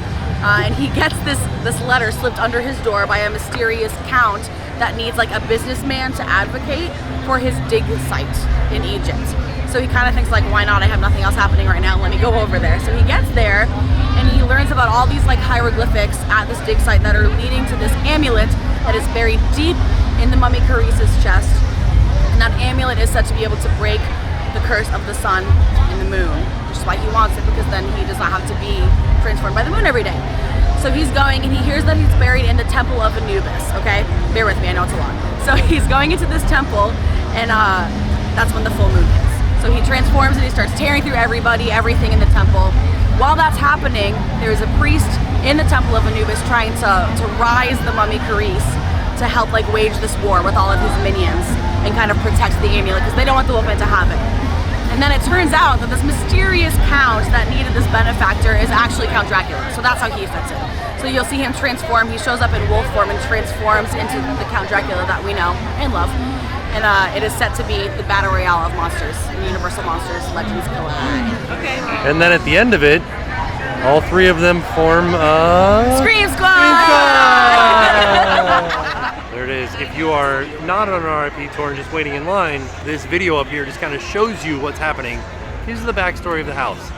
Speaker 3: And he gets this letter slipped under his door by a mysterious count that needs like a businessman to advocate for his dig site in Egypt. So he kind of thinks like, why not? I have nothing else happening right now. Let me go over there. So he gets there and he learns about all these like hieroglyphics at this dig site that are leading to this amulet that is buried deep in the mummy Caris's chest. And that amulet is said to be able to break the curse of the sun and the moon, which is why he wants it, because then he does not have to be transformed by the moon every day. So he's going and he hears that he's buried in the temple of Anubis, okay? Bear with me, I know it's a lot. So he's going into this temple and that's when the full moon hits. So he transforms and he starts tearing through everybody, everything in the temple. While that's happening, there's a priest in the temple of Anubis trying to rise the mummy Caris to help like wage this war with all of his minions and kind of protect the amulet because they don't want the Wolfman to have it. And then it turns out that this mysterious count that needed this benefactor is actually Count Dracula. So that's how he fits in. So you'll see him transform. He shows up in wolf form and transforms into the Count Dracula that we know and love. And it is set to be the battle royale of monsters in Universal Monsters Legends Collide.
Speaker 2: Okay.
Speaker 1: And then at the end of it, all three of them form
Speaker 3: Scream Squad!
Speaker 1: There it is. If you are not on an RIP tour and just waiting in line, this video up here just kind of shows you what's happening. Here's the backstory of the house.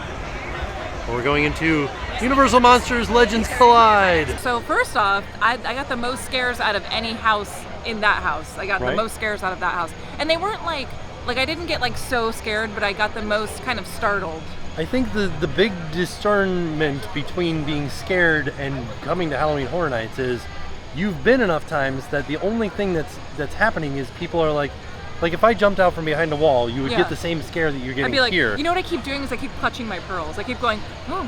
Speaker 1: We're going into Universal Monsters Legends Collide.
Speaker 2: So first off, I got the most scares out of any house in that house. I got the
Speaker 1: Right.
Speaker 2: most scares out of that house. And they weren't like I didn't get like so scared, but I got the most kind of startled.
Speaker 1: I think the big discernment between being scared and coming to Halloween Horror Nights is you've been enough times that the only thing that's happening is people are like if I jumped out from behind a wall, you would
Speaker 2: Yeah.
Speaker 1: get the same scare that you're getting
Speaker 2: I'd be like,
Speaker 1: here.
Speaker 2: you know what I keep doing is I keep clutching my pearls. I keep going, oh,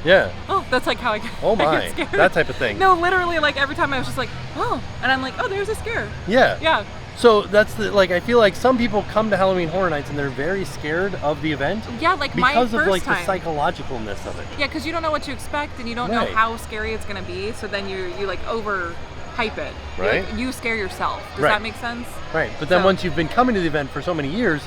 Speaker 1: Yeah.
Speaker 2: oh, that's like how I get,
Speaker 1: Oh
Speaker 2: I
Speaker 1: my.
Speaker 2: get scared.
Speaker 1: That type of thing.
Speaker 2: No, literally, like every time I was just like, oh, and I'm like, oh, there's a scare.
Speaker 1: Yeah.
Speaker 2: Yeah.
Speaker 1: So that's I feel like some people come to Halloween Horror Nights and they're very scared of the event
Speaker 2: Yeah, like my
Speaker 1: because
Speaker 2: first
Speaker 1: of like
Speaker 2: time.
Speaker 1: the psychologicalness of it.
Speaker 2: Yeah, because you don't know what to expect and you don't
Speaker 1: Right.
Speaker 2: know how scary it's gonna be. So then you like over hype it.
Speaker 1: Right.
Speaker 2: You scare yourself. Does
Speaker 1: Right.
Speaker 2: that make sense?
Speaker 1: Right. But then
Speaker 2: So-
Speaker 1: once you've been coming to the event for so many years,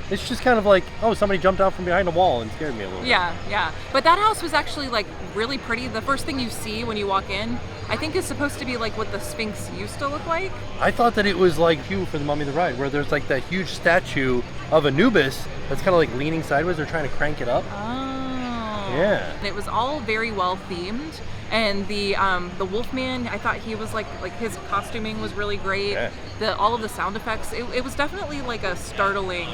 Speaker 1: it's just kind of like, oh, somebody jumped out from behind a wall and scared me a little bit.
Speaker 2: Yeah, yeah. But that house was actually like really pretty. The first thing you see when you walk in, I think is supposed to be like what the Sphinx used to look like.
Speaker 1: I thought that it was like Hugh for the Mummy the Ride, where there's like that huge statue of Anubis that's kind of like leaning sideways. They're trying to crank it up.
Speaker 2: Oh.
Speaker 1: Yeah.
Speaker 2: And it was all very well themed. And the Wolfman, I thought he was like his costuming was really great.
Speaker 1: Yeah.
Speaker 2: All of the sound effects, it was definitely like a startling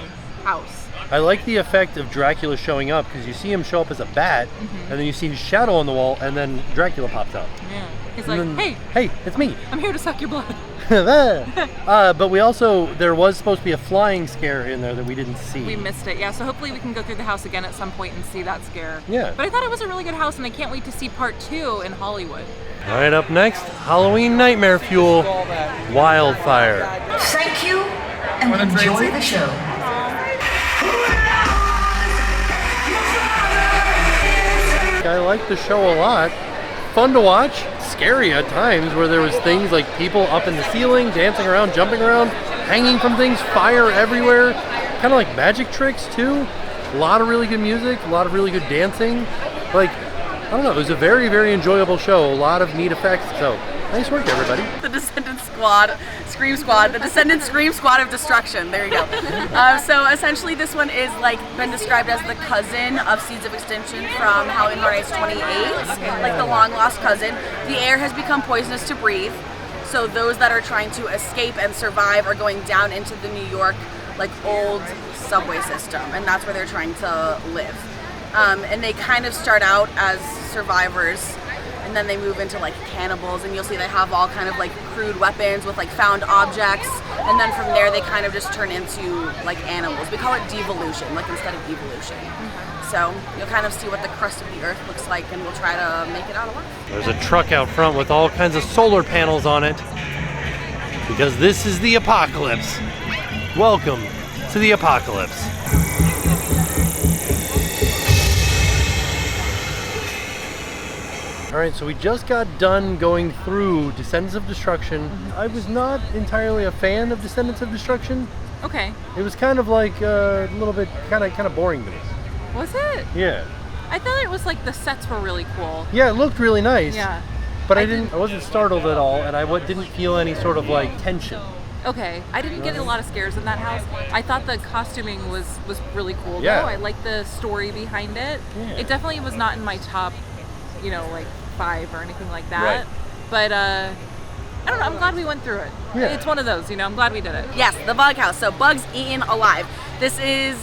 Speaker 2: house.
Speaker 1: I like the effect of Dracula showing up because you see him show up as a bat, and then you see his shadow on the wall, and then Dracula pops out.
Speaker 2: Yeah. He's
Speaker 1: And
Speaker 2: like,
Speaker 1: then,
Speaker 2: hey,
Speaker 1: it's me.
Speaker 2: I'm here to suck your blood.
Speaker 1: But we also, there was supposed to be a flying scare in there that we didn't see.
Speaker 2: We missed it, yeah. So hopefully we can go through the house again at some point and see that scare.
Speaker 1: Yeah.
Speaker 2: But I thought it was a really good house, and I can't wait to see part 2 in Hollywood.
Speaker 1: All right, up next, Halloween Nightmare Fuel, Wildfire.
Speaker 6: Thank you and enjoy the show.
Speaker 1: I like the show a lot. Fun to watch, scary at times where there was things like people up in the ceiling, dancing around, jumping around, hanging from things, fire everywhere. Kind of like magic tricks too. A lot of really good music, a lot of really good dancing. Like, I don't know, it was a very, very enjoyable show. A lot of neat effects, so nice work everybody.
Speaker 3: The Descendants Scream Squad, the Descendants Scream Squad of Destruction. There you go. So essentially, this one is like been described as the cousin of Seeds of Extinction from Halloween Horror Nights 28, like the long lost cousin. The air has become poisonous to breathe, so those that are trying to escape and survive are going down into the New York like old subway system, and that's where they're trying to live. And they kind of start out as survivors, and then they move into like cannibals, and you'll see they have all kind of like crude weapons with like found objects, and then from there they kind of just turn into like animals. We call it devolution, like instead of evolution. So you'll kind of see what the crust of the earth looks like, and we'll try to make it out alive.
Speaker 1: There's a truck out front with all kinds of solar panels on it because this is the apocalypse. Welcome to the apocalypse. All right, so we just got done going through Descendants of Destruction. I was not entirely a fan of Descendants of Destruction.
Speaker 2: Okay.
Speaker 1: It was kind of like a little bit kind of boring to me.
Speaker 2: Was it?
Speaker 1: Yeah.
Speaker 2: I thought it was like the sets were really cool.
Speaker 1: Yeah, it looked really nice.
Speaker 2: Yeah.
Speaker 1: But I wasn't startled at all, and I didn't feel any sort of like tension.
Speaker 2: Okay, I didn't get a lot of scares in that house. I thought the costuming was really cool.
Speaker 1: Yeah.
Speaker 2: Though. I liked the story behind it.
Speaker 1: Yeah.
Speaker 2: It definitely was not in my top, like 5 or anything like that.
Speaker 1: Right.
Speaker 2: But I don't know. I'm glad we went through it.
Speaker 1: Yeah.
Speaker 2: It's one of those. I'm glad we did it.
Speaker 3: Yes, the Bug House. So bugs eaten alive. This is,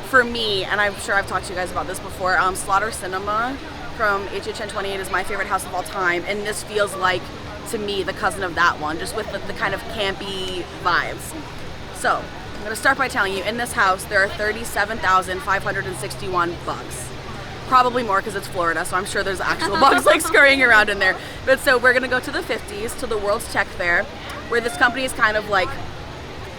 Speaker 3: for me, and I'm sure I've talked to you guys about this before, Slaughter Cinema from HHN 28 is my favorite house of all time, and this feels like, to me, the cousin of that one, just with the kind of campy vibes. So, I'm going to start by telling you, in this house, there are 37,561 bugs. Probably more because it's Florida, so I'm sure there's actual bugs like scurrying around in there. But so we're gonna go to the 50s, to the World's Tech Fair, where this company is kind of like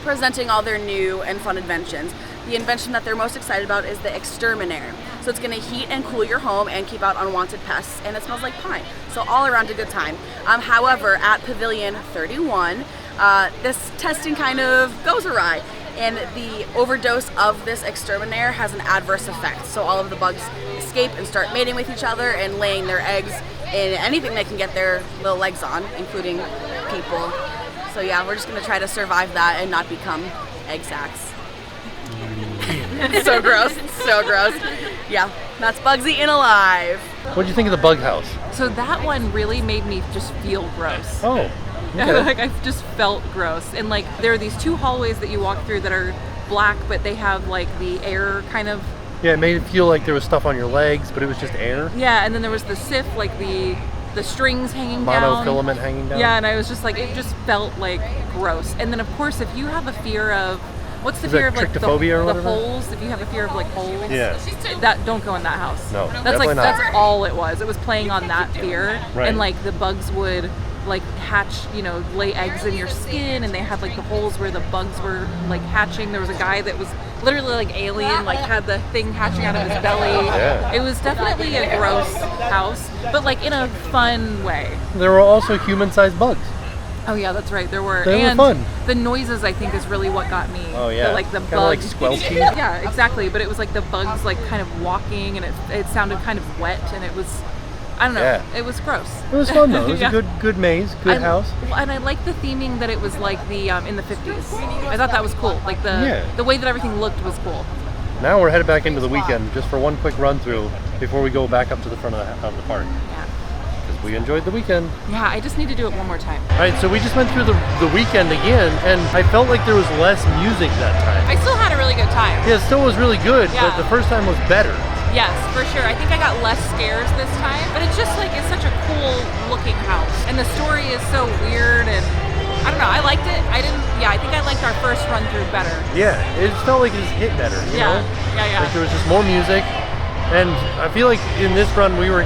Speaker 3: presenting all their new and fun inventions. The invention that they're most excited about is the Exterminator. So it's gonna heat and cool your home and keep out unwanted pests, and it smells like pine. So all around a good time. However, at Pavilion 31, this testing kind of goes awry, and the overdose of this Exterminator has an adverse effect. So all of the bugs escape and start mating with each other and laying their eggs in anything they can get their little legs on, including people. So yeah, we're just gonna try to survive that and not become egg sacs. So gross, so gross. Yeah, that's bugs eaten alive.
Speaker 1: What did you think of the Bug House?
Speaker 2: So that one really made me just feel gross.
Speaker 1: Oh, okay.
Speaker 2: Like I just felt gross. And like there are these 2 hallways that you walk through that are black, but they have like the air kind of.
Speaker 1: Yeah, it made it feel like there was stuff on your legs, but it was just air.
Speaker 2: Yeah, and then there was the sif, like the strings hanging down.
Speaker 1: Monofilament hanging down.
Speaker 2: Yeah, and I was just like, it just felt like gross. And then of course, if you have a fear of, what's the
Speaker 1: Is
Speaker 2: fear
Speaker 1: that
Speaker 2: of like the
Speaker 1: tryptophobia or whatever?
Speaker 2: holes? If you have a fear of like holes,
Speaker 1: Yeah.
Speaker 2: that don't go in that house.
Speaker 1: No,
Speaker 2: that's
Speaker 1: definitely
Speaker 2: like
Speaker 1: not.
Speaker 2: that's all it was. It was playing on that fear,
Speaker 1: Right.
Speaker 2: and like the bugs would like hatch, lay eggs in your skin, and they had like the holes where the bugs were like hatching. There was a guy that was literally like alien, like had the thing hatching out of his belly.
Speaker 1: Yeah.
Speaker 2: It was definitely a gross house, but like in a fun way.
Speaker 1: There were also human-sized bugs.
Speaker 2: Oh yeah, that's right. There were.
Speaker 1: They were
Speaker 2: and
Speaker 1: fun.
Speaker 2: The noises, I think, is really what got me.
Speaker 1: Oh yeah.
Speaker 2: The
Speaker 1: Kinda
Speaker 2: bugs.
Speaker 1: like squelchy.
Speaker 2: Yeah, exactly. But it was like the bugs like kind of walking, and it sounded kind of wet, and it was, I don't know.
Speaker 1: Yeah.
Speaker 2: It was gross.
Speaker 1: It was fun though. It was
Speaker 2: Yeah.
Speaker 1: a good maze, good house.
Speaker 2: And I liked the theming that it was like the in the 50s. I thought that was cool. Like
Speaker 1: Yeah.
Speaker 2: the way that everything looked was cool.
Speaker 1: Now we're headed back into the weekend just for one quick run through before we go back up to the front of the park.
Speaker 2: Yeah.
Speaker 1: Because We enjoyed the Weeknd.
Speaker 2: Yeah, I just need to do it one more time.
Speaker 1: All right, so we just went through the Weeknd again, and I felt like there was less music that time.
Speaker 2: I still had a really good time.
Speaker 1: Yeah, it still was really good,
Speaker 2: Yeah.
Speaker 1: but the first time was better.
Speaker 2: Yes, for sure. I think I got less scares this time, but it's just like, it's such a cool looking house. And the story is so weird, and I don't know, I liked it. I think I liked our first run through better.
Speaker 1: Yeah, it just felt like it just hit better, you know?
Speaker 2: Yeah.
Speaker 1: Like there was just more music, and I feel like in this run we were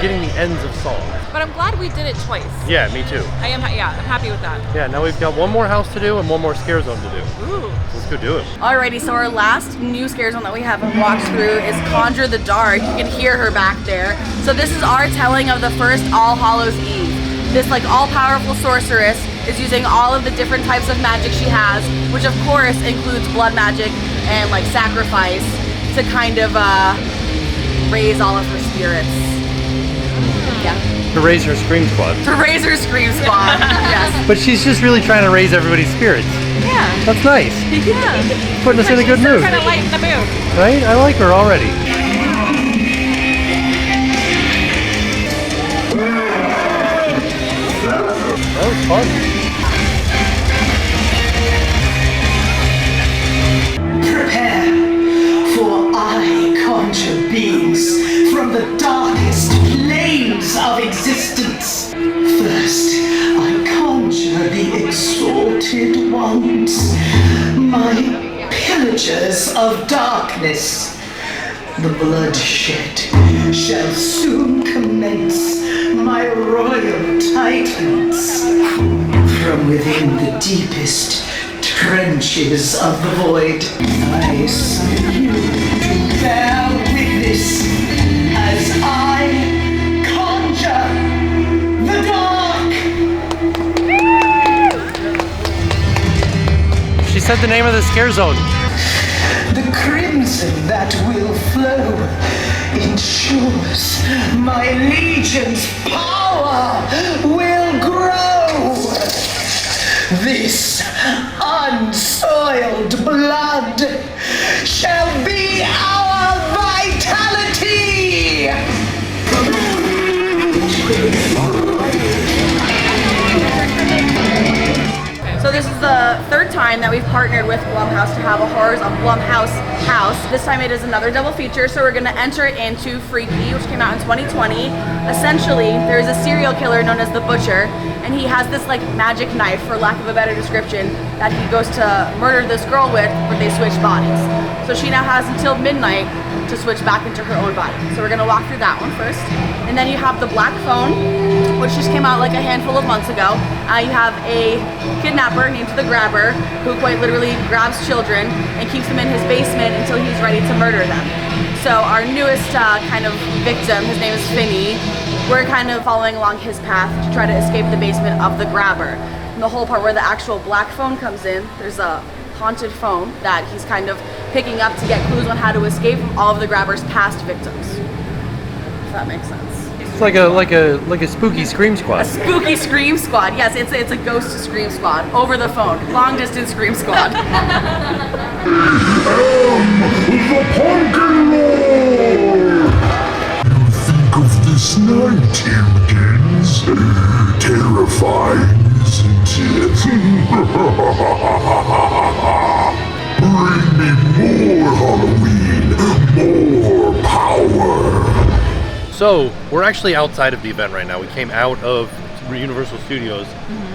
Speaker 1: getting the ends of songs.
Speaker 2: But I'm glad we did it twice.
Speaker 1: Yeah, me too.
Speaker 2: I'm happy with that.
Speaker 1: Yeah, now we've got one more house to do and one more scare zone to do.
Speaker 2: Ooh.
Speaker 1: Let's go do it.
Speaker 3: Alrighty, so our last new scare zone that we haven't walked through is Conjure the Dark. You can hear her back there. So this is our telling of the first All Hallows Eve. This like all-powerful sorceress is using all of the different types of magic she has, which of course includes blood magic and like sacrifice to kind of raise all of her spirits. Yeah.
Speaker 1: To raise her scream squad.
Speaker 3: To raise her scream squad, yes.
Speaker 1: But she's just really trying to raise everybody's spirits.
Speaker 2: Yeah.
Speaker 1: That's nice.
Speaker 2: Yeah.
Speaker 1: Putting us in a good mood.
Speaker 2: Kind of lighten the mood.
Speaker 1: Right? I like her already. That was fun.
Speaker 6: Prepare, for I conjure beings from the darkest planes of existence. First, I conjure the exalted ones, my pillagers of darkness. The bloodshed shall soon commence, my royal titans. From within the deepest trenches of the void, I summon you to bear witness as I conjure the dark.
Speaker 1: She said the name of the scare zone.
Speaker 6: The crimson that will flow ensures my legion's power will grow. This unsoiled blood shall be our vitality.
Speaker 3: So this is the third time that we've partnered with Blumhouse to have a Horrors of Blumhouse house. This time it is another double feature, so we're going to enter into Freaky, which came out in 2020. Essentially, there's a serial killer known as the Butcher, and he has this like magic knife, for lack of a better description, that he goes to murder this girl with, but they switch bodies. So she now has until midnight to switch back into her own body. So we're going to walk through that one first. And then you have the Black Phone, which just came out like a handful of months ago. You have a kidnapper named The Grabber, who quite literally grabs children and keeps them in his basement until he's ready to murder them. So our newest kind of victim, his name is Finney. We're kind of following along his path to try to escape the basement of The Grabber. And the whole part where the actual Black Phone comes in, there's a haunted phone that he's kind of picking up to get clues on how to escape from all of The Grabber's past victims. If that makes sense.
Speaker 1: It's like a spooky scream squad.
Speaker 3: A spooky scream squad. Yes, it's a ghost scream squad over the phone. Long distance scream squad.
Speaker 7: The Pumpkin Lord! You think of this night, Higgins? Terrifying, isn't it? Bring me more Halloween, more power.
Speaker 1: So, we're actually outside of the event right now. We came out of Universal Studios,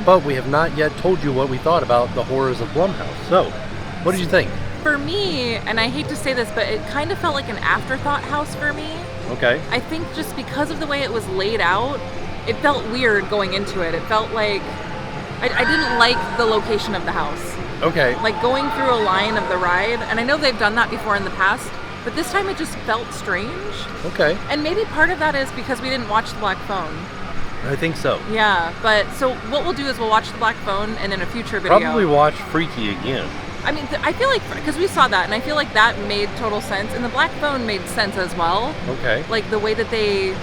Speaker 1: but we have not yet told you what we thought about the Horrors of Blumhouse. So, what did you think?
Speaker 2: For me, and I hate to say this, but it kind of felt like an afterthought house for me.
Speaker 1: Okay.
Speaker 2: I think just because of the way it was laid out, it felt weird going into it. It felt like I didn't like the location of the house.
Speaker 1: Okay.
Speaker 2: Like going through a line of the ride, and I know they've done that before in the past, but this time it just felt strange.
Speaker 1: Okay.
Speaker 2: And maybe part of that is because we didn't watch the Black Phone.
Speaker 1: I think so.
Speaker 2: Yeah, but so what we'll do is we'll watch the Black Phone, and in a future video
Speaker 1: Probably watch Freaky again.
Speaker 2: I mean, I feel like, because we saw that, and I feel like that made total sense, and the Black Phone made sense as well.
Speaker 1: Okay.
Speaker 2: Like the way that they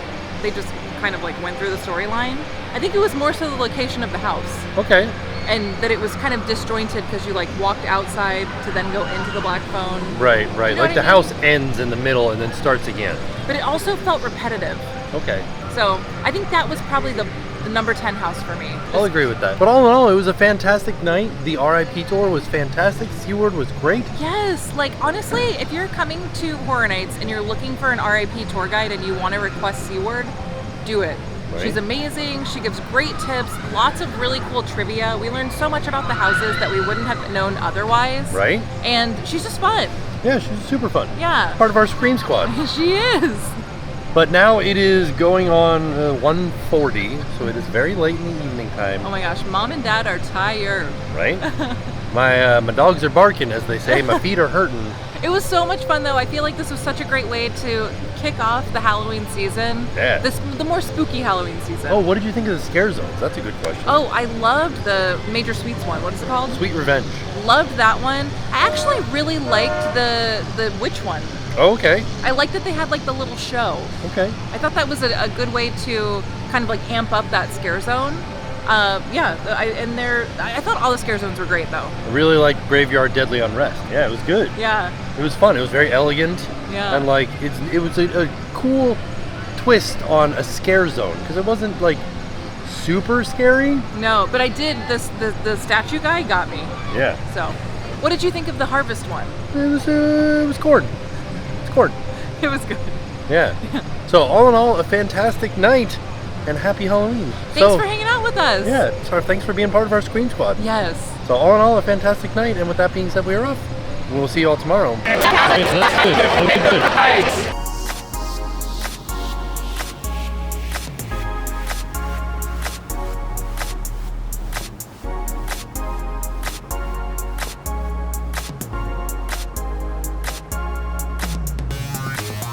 Speaker 2: just kind of like went through the storyline. I think it was more so the location of the house.
Speaker 1: Okay.
Speaker 2: And that it was kind of disjointed because you like walked outside to then go into the Black Phone.
Speaker 1: Right.
Speaker 2: You know
Speaker 1: Like
Speaker 2: what
Speaker 1: the
Speaker 2: I mean?
Speaker 1: house ends in the middle and then starts again.
Speaker 2: But it also felt repetitive.
Speaker 1: Okay.
Speaker 2: So I think that was probably the number 10 house for me.
Speaker 1: I'll agree with that. But all in all, it was a fantastic night. The RIP tour was fantastic. Seaward was great.
Speaker 2: Yes, like honestly, if you're coming to Horror Nights and you're looking for an RIP tour guide and you want to request Seaward, do it.
Speaker 1: Right.
Speaker 2: She's amazing. She gives great tips, lots of really cool trivia. We learned so much about the houses that we wouldn't have known otherwise.
Speaker 1: Right.
Speaker 2: And she's just fun.
Speaker 1: Yeah, she's super fun.
Speaker 2: Yeah.
Speaker 1: Part of our Scream Squad.
Speaker 2: She is.
Speaker 1: But now it is going on 1:40, so it is very late in the evening time.
Speaker 2: Oh my gosh, Mom and Dad are tired.
Speaker 1: Right? My dogs are barking, as they say. My feet are hurting.
Speaker 2: It was so much fun, though. I feel like this was such a great way to kick off the Halloween season.
Speaker 1: Yeah.
Speaker 2: The more spooky Halloween season.
Speaker 1: Oh, what did you think of the scare zones? That's a good question.
Speaker 2: Oh, I loved the Major Sweets one. What is it called?
Speaker 1: Sweet Revenge.
Speaker 2: Loved that one. I actually really liked the witch one.
Speaker 1: Oh, okay.
Speaker 2: I liked that they had like the little show.
Speaker 1: Okay.
Speaker 2: I thought that was a good way to kind of like amp up that scare zone. I thought all the scare zones were great though.
Speaker 1: I really liked Graveyard Deadly Unrest. Yeah, it was good.
Speaker 2: Yeah.
Speaker 1: It was fun. It was very elegant.
Speaker 2: Yeah.
Speaker 1: And like it was a cool twist on a scare zone because it wasn't like super scary.
Speaker 2: No, but I did the statue guy got me.
Speaker 1: Yeah.
Speaker 2: So, what did you think of the harvest one?
Speaker 1: It was corn. It's corn.
Speaker 2: It was good.
Speaker 1: Yeah. So all in all, a fantastic night and happy Halloween.
Speaker 2: Thanks for hanging out with us.
Speaker 1: Yeah. So thanks for being part of our Scream Squad.
Speaker 2: Yes.
Speaker 1: So all in all, a fantastic night. And with that being said, we are off. We'll see you all tomorrow.
Speaker 6: Nice.